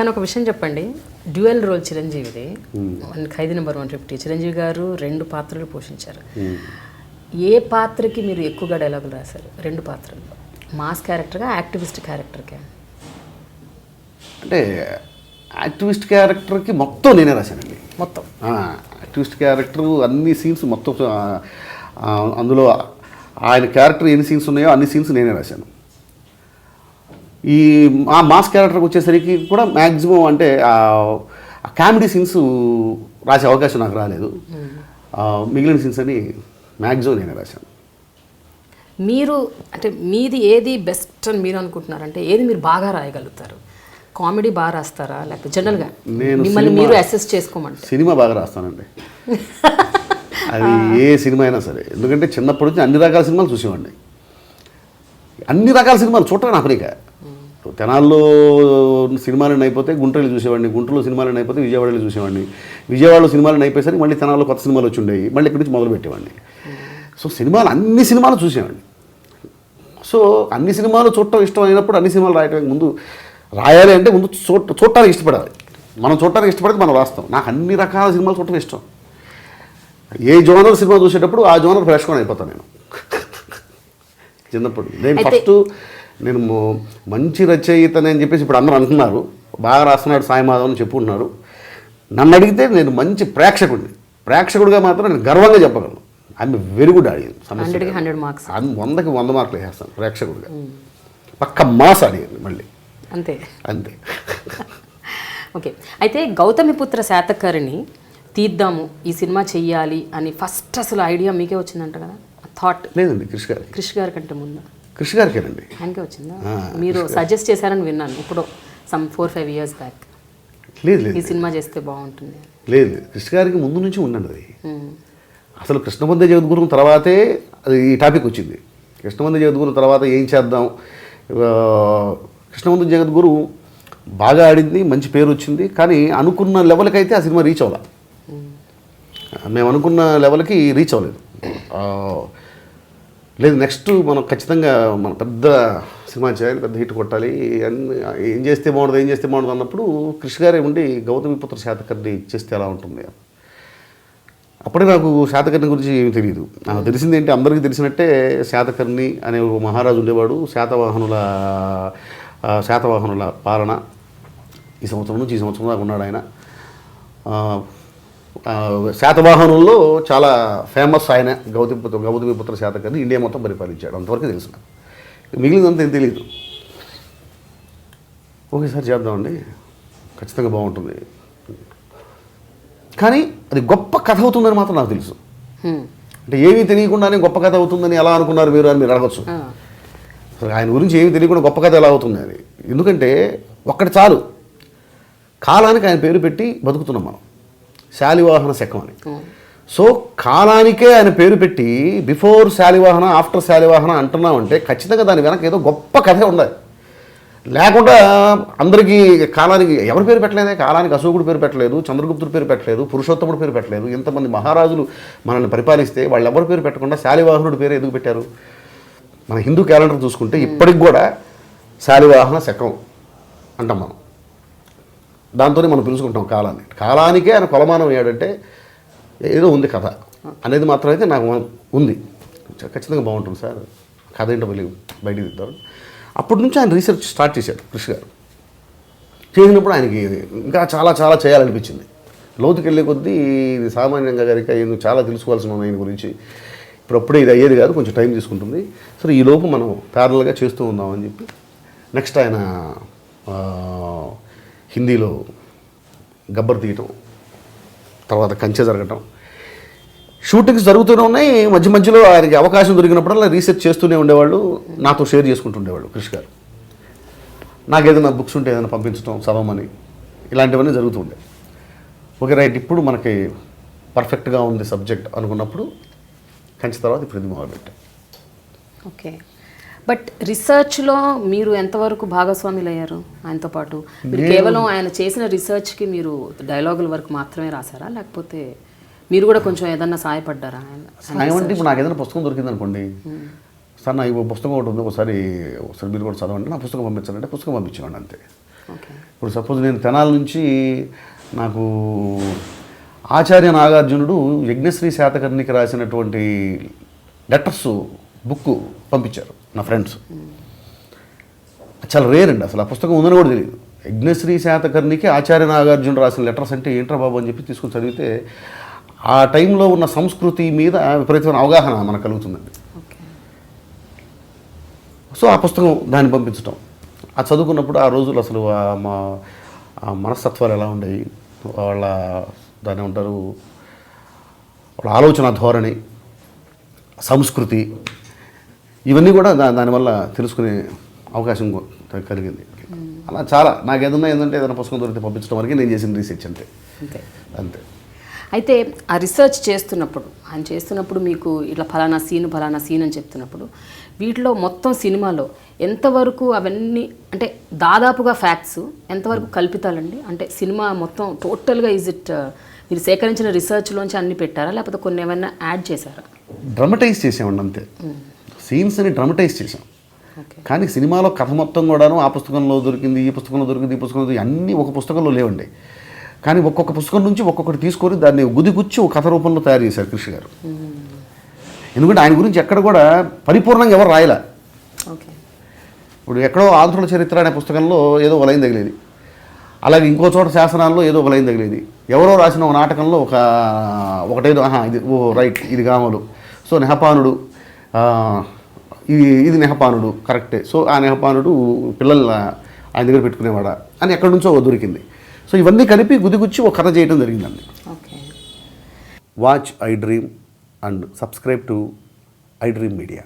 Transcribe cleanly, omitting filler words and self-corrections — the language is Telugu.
కానీ ఒక విషయం చెప్పండి, డ్యూయల్ రోల్ చిరంజీవిది, ఖైదీ నెంబర్ 150 చిరంజీవి గారు 2 పాత్రలు పోషించారు. ఏ పాత్రకి మీరు ఎక్కువగా డైలాగులు రాశారు? 2 పాత్రలు, మాస్ క్యారెక్టర్గా, యాక్టివిస్ట్ క్యారెక్టర్గా? అంటే యాక్టివిస్ట్ క్యారెక్టర్కి మొత్తం నేనే రాశానండి. మొత్తం యాక్టివిస్ట్ క్యారెక్టర్ అన్ని సీన్స్ మొత్తం, అందులో ఆయన క్యారెక్టర్ ఎన్ని సీన్స్ ఉన్నాయో అన్ని సీన్స్ నేనే రాశాను. ఈ మాస్ క్యారెక్టర్కి వచ్చేసరికి కూడా మ్యాక్సిమం అంటే కామెడీ సీన్స్ రాసే అవకాశం నాకు రాలేదు. మిగిలిన సీన్స్ అని మ్యాక్సిమం నేనే రాశాను. మీరు అంటే మీది ఏది బెస్ట్ అని మీరు అనుకుంటున్నారంటే ఏది మీరు బాగా రాయగలుగుతారు? కామెడీ బాగా రాస్తారా, లేకపోతే జనరల్గా మిమ్మల్ని మీరు అసెస్ చేసుకోమంటారు? సినిమా బాగా రాస్తానండి. అది ఏ సినిమా అయినా సరే, ఎందుకంటే చిన్నప్పటి నుంచి అన్ని రకాల సినిమాలు చూసేవాడిని. అన్ని రకాల సినిమాలు చూడటం నా పనిక. తెనాల్లో సినిమాలను అయిపోతే గుంటూరులో చూసేవాడిని, గుంటూరులో సినిమాలను అయిపోతే విజయవాడలో చూసేవాడిని, విజయవాడలో సినిమాలను అయిపోయేసరికి మళ్ళీ తెనాల్లో కొత్త సినిమాలు వచ్చి ఉండేవి, మళ్ళీ ఇక్కడి నుంచి మొదలు పెట్టేవాడిని. సో సినిమాలు అన్ని సినిమాలు చూసేవాడిని. సో అన్ని సినిమాలు చూడటం ఇష్టం అయినప్పుడు అన్ని సినిమాలు రాయడానికి ముందు రాయాలి అంటే ముందు చూడటానికి ఇష్టపడాలి. మనం చూడటానికి ఇష్టపడితే మనం రాస్తాం. నాకు అన్ని రకాల సినిమాలు చూడటం ఇష్టం. ఏ జోనర్ సినిమా చూసేటప్పుడు ఆ జోనర్ ఫ్రెష్గా అయిపోతాను నేను. చిన్నప్పుడు నేను ఫస్ట్ నేను మంచి రచయితని అని చెప్పేసి ఇప్పుడు అందరూ అంటున్నారు, బాగా రాస్తున్నాడు సాయి మాధవ్ అని చెప్పుకుంటున్నారు. నన్ను అడిగితే నేను మంచి ప్రేక్షకుడిగా మాత్రం నేను గర్వంగా చెప్పగలను. I'm very good audience. 100కి 100 మార్కులు వేస్తాను ప్రేక్షకుడిగా. పక్క మాస్ ఆడియన్స్ మళ్ళీ అంతే. ఓకే. అయితే గౌతమిపుత్ర శాతకర్ణి తీద్దాము, ఈ సినిమా చెయ్యాలి అని ఫస్ట్ అసలు ఐడియా మీకే వచ్చిందంట కదా? థాట్ లేదండి క్రిష్ గారి కంటే ముందు క్రిష్ గారికేనండి. ఆయనకే వచ్చిందా? మీరు సజెస్ట్ చేశారని విన్నాను ఇప్పుడు, సమ్ 4-5 years బ్యాక్. లేదు ఈ సినిమా చేస్తే బాగుంటుంది. లేదు, క్రిష్ గారికి ముందు నుంచి ఉండండి అది. అసలు కృష్ణవందే జగద్గురు తర్వాతే అది ఈ టాపిక్ వచ్చింది. కృష్ణవందే జగద్గురు తర్వాత ఏం చేద్దాం, కృష్ణవందే జగద్గురు బాగా ఆడింది, మంచి పేరు వచ్చింది, కానీ అనుకున్న లెవెల్కి అయితే ఆ సినిమా రీచ్ అవ్వలే. మేము అనుకున్న లెవెల్కి రీచ్ అవ్వలేదు. లేదు, నెక్స్ట్ మనం ఖచ్చితంగా మన పెద్ద సినిమా చేయాలి, పెద్ద హిట్ కొట్టాలి, ఏం చేస్తే బాగుంటుంది అన్నప్పుడు క్రిష్ గారే ఉండి గౌతమిపుత్ర శాతకర్ణి చేస్తే ఎలా ఉంటుంది. అప్పుడే నాకు శాతకర్ణి గురించి ఏమీ తెలియదు. నాకు తెలిసింది ఏంటి, అందరికీ తెలిసినట్టే శాతకర్ణి అనే ఒక మహారాజు ఉండేవాడు. శాతవాహనుల పాలన ఈ సంవత్సరం నుంచి ఈ సంవత్సరం దాకా ఉన్నాడు ఆయన. శాతవాహనుల్లో చాలా ఫేమస్ ఆయన గౌతమిపుత్ర శాతకర్ణి. ఇండియా మొత్తం పరిపాలించాడు, అంతవరకు తెలుసు. మిగిలినంత ఏం తెలియదు. ఒకేసారి చేద్దామండి, ఖచ్చితంగా బాగుంటుంది, కానీ అది గొప్ప కథ అవుతుందని మాత్రం నాకు తెలుసు. అంటే ఏమీ తెలియకుండానే గొప్ప కథ అవుతుందని ఎలా అనుకున్నారు మీరు అని మీరు అడగచ్చు. ఆయన గురించి ఏమీ తెలియకుండా గొప్ప కథ ఎలా అవుతుంది అని. ఎందుకంటే ఒక్కటి చాలు, కాలానికి ఆయన పేరు పెట్టి బతుకుతున్నాం మనం, శాలివాహన శకం అని. సో కాలానికే ఆయన పేరు పెట్టి బిఫోర్ శాలివాహన ఆఫ్టర్ శాలివాహన అంటున్నామంటే ఖచ్చితంగా దాని వెనక ఏదో గొప్ప కథ ఉండాలి. లేకుండా అందరికీ కాలానికి ఎవరి పేరు పెట్టలేదే, కాలానికి అశోకుడు పేరు పెట్టలేదు, చంద్రగుప్తుడు పేరు పెట్టలేదు, పురుషోత్తముడు పేరు పెట్టలేదు. ఇంతమంది మహారాజులు మనల్ని పరిపాలిస్తే వాళ్ళు ఎవరి పేరు పెట్టకుండా శాలివాహనుడి పేరు ఎందుకు పెట్టారు? మన హిందూ క్యాలెండర్ చూసుకుంటే ఇప్పటికి కూడా శాలివాహన శకం అంటాం మనం. దాంతోనే మనం పిలుచుకుంటాం కాలాన్ని. కాలానికే ఆయన కొలమానం అయ్యాడంటే ఏదో ఉంది కథ అనేది మాత్రం అయితే నాకు ఉంది. ఖచ్చితంగా బాగుంటుంది సార్, కథ ఏంటో బయటికి తీద్దాం. అప్పటి నుంచి ఆయన రీసెర్చ్ స్టార్ట్ చేశాడు క్రిష్ గారు. చేసినప్పుడు ఆయనకి ఇంకా చాలా చాలా చేయాలనిపించింది. లోతుకి వెళ్ళే కొద్దీ ఇది సామాన్యంగా గారికి చాలా తెలుసుకోవాల్సిన ఆయన గురించి. ఇప్పుడప్పుడే ఇది అయ్యేది కాదు, కొంచెం టైం తీసుకుంటుంది. సరే ఈ లోపు మనం ప్యారల్గా చేస్తూ ఉందామని చెప్పి నెక్స్ట్ ఆయన హిందీలో గబ్బర్ తీయటం, తర్వాత కంచె జరగటం, షూటింగ్స్ జరుగుతూనే ఉన్నాయి. మధ్యలో ఆయనకి అవకాశం దొరికినప్పుడల్లా రీసెర్చ్ చేస్తూనే ఉండేవాళ్ళు, నాతో షేర్ చేసుకుంటుండేవాళ్ళు క్రిష్ గారు. నాకు ఏదైనా బుక్స్ ఉంటే ఏదైనా పంపించడం చదవమని, ఇలాంటివన్నీ జరుగుతుండే. ఓకే రైట్, ఇప్పుడు మనకి పర్ఫెక్ట్గా ఉంది సబ్జెక్ట్ అనుకున్నప్పుడు కంచె తర్వాత ఇప్పుడు ఇది మొదలుపెట్టాం. ఓకే, బట్ రీసెర్చ్లో మీరు ఎంతవరకు భాగస్వాములు అయ్యారు ఆయనతో పాటు? మీరు కేవలం ఆయన చేసిన రీసెర్చ్కి మీరు డైలాగుల వరకు మాత్రమే రాశారా, లేకపోతే మీరు కూడా కొంచెం ఏదన్నా సహాయపడ్డారా? సాయం అంటే ఇప్పుడు నాకు ఏదైనా పుస్తకం దొరికింది అనుకోండి, సార్ నాకు పుస్తకం ఒకటి ఉంది, ఒకసారి మీరు కూడా చదవండి, నా పుస్తకం పంపించాలంటే పుస్తకం పంపించేవాడిని అంతే. ఓకే. ఇప్పుడు సపోజ్ నేను తెనాల నుంచి నాకు ఆచార్య నాగార్జునుడు యజ్ఞశ్రీ శాతకర్ణికి రాసినటువంటి లెటర్స్ బుక్ పంపించారు నా ఫ్రెండ్స్. చాలా రేర్ అండి, అసలు ఆ పుస్తకం ఉందని కూడా తెలియదు. యజ్ఞశ్రీ శాతకర్ణికి ఆచార్య నాగార్జునుడు రాసిన లెటర్స్ అంటే ఏంట్రా బాబు అని చెప్పి తీసుకుని చదివితే ఆ టైంలో ఉన్న సంస్కృతి మీద విపరీతమైన అవగాహన మనకు కలుగుతుందండి. ఓకే. సో ఆ పుస్తకం దాన్ని పంపించడం, ఆ చదువుకున్నప్పుడు ఆ రోజులు అసలు ఆ మనస్తత్వాలు ఎలా ఉండేవి, వాళ్ళ దాన్ని ఉంటారు, వాళ్ళ ఆలోచన ధోరణి, సంస్కృతి, ఇవన్నీ కూడా దానివల్ల తెలుసుకునే అవకాశం కలిగింది. అలా చాలా నాకు ఏదన్నా ఏంటంటే ఏదైనా పుస్తకం దొరికితే పంపించడం వరకు నేను చేసిన రీసెర్చ్ అంతే. అంతే. అయితే ఆ రీసెర్చ్ చేస్తున్నప్పుడు మీకు ఇట్లా ఫలానా సీన్ అని చెప్తున్నప్పుడు వీటిలో మొత్తం సినిమాలో ఎంతవరకు అవన్నీ అంటే దాదాపుగా ఫ్యాక్ట్స్, ఎంతవరకు కల్పితాలండి? అంటే సినిమా మొత్తం టోటల్గా మీరు సేకరించిన రీసెర్చ్లోంచి అన్ని పెట్టారా, లేకపోతే కొన్ని ఏమైనా యాడ్ చేశారా? డ్రమటైజ్ చేసామండి అంతే. సీన్స్ని డ్రమటైజ్ చేసాం. ఓకే. కానీ సినిమాలో కథ మొత్తం కూడాను ఆ పుస్తకంలో దొరికింది, ఈ పుస్తకంలో దొరికింది, ఈ పుస్తకంలో అన్నీ ఒక పుస్తకంలో లేవండి. కానీ ఒక్కొక్క పుస్తకం నుంచి ఒక్కొక్కటి తీసుకొని దాన్ని గుదిగుచ్చి ఒక కథ రూపంలో తయారు చేశారు కృష్ణ గారు. ఎందుకంటే ఆయన గురించి ఎక్కడ కూడా పరిపూర్ణంగా ఎవరు రాయలే. ఓకే. ఇప్పుడు ఎక్కడో ఆంధ్రుల చరిత్ర అనే పుస్తకంలో ఏదో ఒక లైన్ తగిలేది, అలాగే ఇంకో చోట శాసనాల్లో ఏదో ఒక లైన్ తగిలేది, ఎవరో రాసిన ఒక నాటకంలో ఒకటేదో ఇది రైట్ ఇది గామలు, సో నెహపానుడు ఇది నెహపానుడు కరెక్టే, సో ఆ నెహపానుడు పిల్లలు ఆయన దగ్గర పెట్టుకునేవాడా అని ఎక్కడి నుంచో దొరికింది. సో ఇవన్నీ కలిపి గుదిగుచ్చి ఒక కథ చేయడం జరిగిందండి. Okay. Watch I dream and subscribe to I dream media.